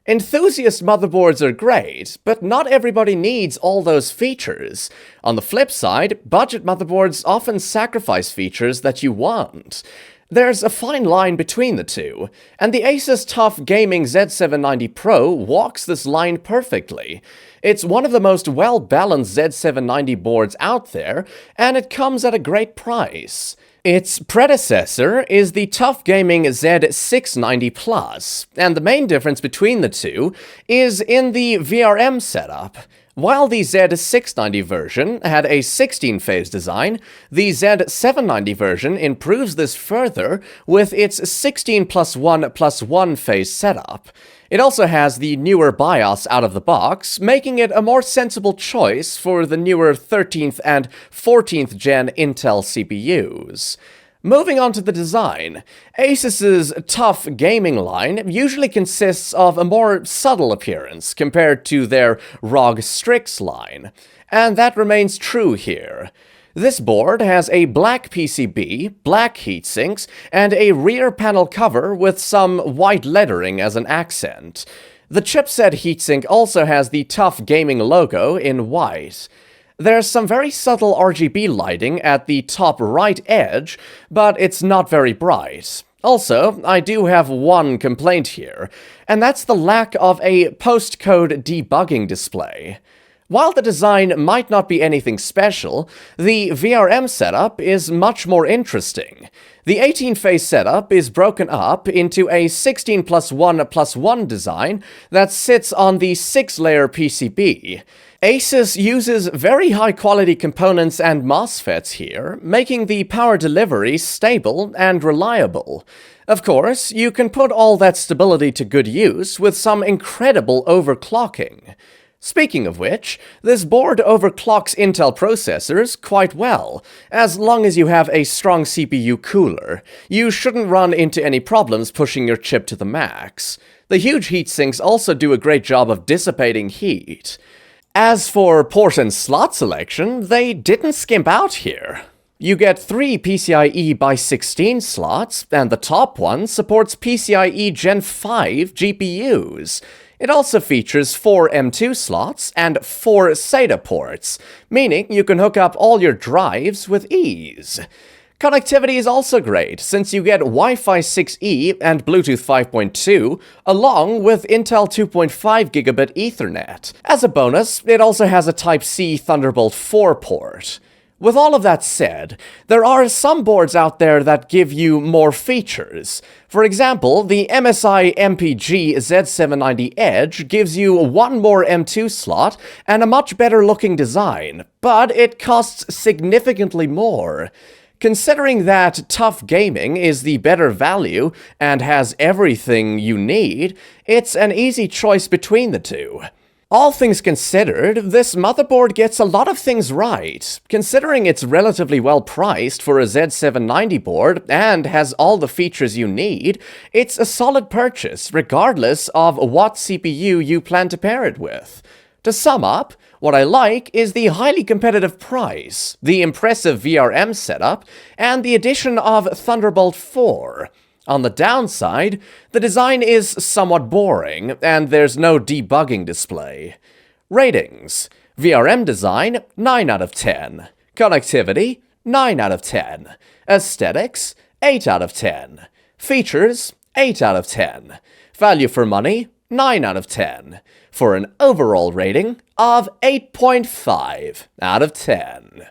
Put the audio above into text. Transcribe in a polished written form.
Enthusiast motherboards are great, but not everybody needs all those features. On the flip side, budget motherboards often sacrifice features that you want. There's a fine line between the two, and the ASUS TUF Gaming Z790 Pro walks this line perfectly. It's one of the most well-balanced Z790 boards out there, and it comes at a great price. Its predecessor is the TUF Gaming Z690 Plus, and the main difference between the two is in the VRM setup. While the Z690 version had a 16-phase design, the Z790 version improves this further with its 16 plus 1 plus 1 phase setup. It also has the newer BIOS out of the box, making it a more sensible choice for the newer 13th and 14th gen Intel CPUs. Moving on to the design, ASUS's TUF gaming line usually consists of a more subtle appearance compared to their ROG Strix line, and that remains true here. This board has a black PCB, black heatsinks, and a rear panel cover with some white lettering as an accent. The chipset heatsink also has the TUF gaming logo in white. There's some very subtle RGB lighting at the top right edge, but it's not very bright. Also, I do have one complaint here, and that's the lack of a postcode debugging display. While the design might not be anything special, the VRM setup is much more interesting. The 18-phase setup is broken up into a 16 plus 1 plus 1 design that sits on the 6-layer PCB. ASUS uses very high-quality components and MOSFETs here, making the power delivery stable and reliable. Of course, you can put all that stability to good use with some incredible overclocking. Speaking of which, this board overclocks Intel processors quite well. As long as you have a strong CPU cooler, you shouldn't run into any problems pushing your chip to the max. The huge heatsinks also do a great job of dissipating heat. As for port and slot selection, they didn't skimp out here. You get 3 PCIe by 16 slots, and the top one supports PCIe Gen 5 GPUs. It also features 4 M2 slots and 4 SATA ports, meaning you can hook up all your drives with ease. Connectivity is also great, since you get Wi-Fi 6E and Bluetooth 5.2, along with Intel 2.5 gigabit Ethernet. As a bonus, it also has a Type-C Thunderbolt 4 port. With all of that said, there are some boards out there that give you more features. For example, the MSI MPG Z790 Edge gives you one more M2 slot and a much better looking design, but it costs significantly more. Considering that TUF Gaming is the better value and has everything you need, it's an easy choice between the two. All things considered, this motherboard gets a lot of things right. Considering it's relatively well priced for a Z790 board and has all the features you need, it's a solid purchase regardless of what CPU you plan to pair it with. To sum up, what I like is the highly competitive price, the impressive VRM setup, and the addition of Thunderbolt 4. On the downside, the design is somewhat boring, and there's no debugging display. Ratings: VRM design, 9 out of 10. Connectivity, 9 out of 10. Aesthetics, 8 out of 10. Features, 8 out of 10. Value for money, 9 out of 10. For an overall rating of 8.5 out of 10.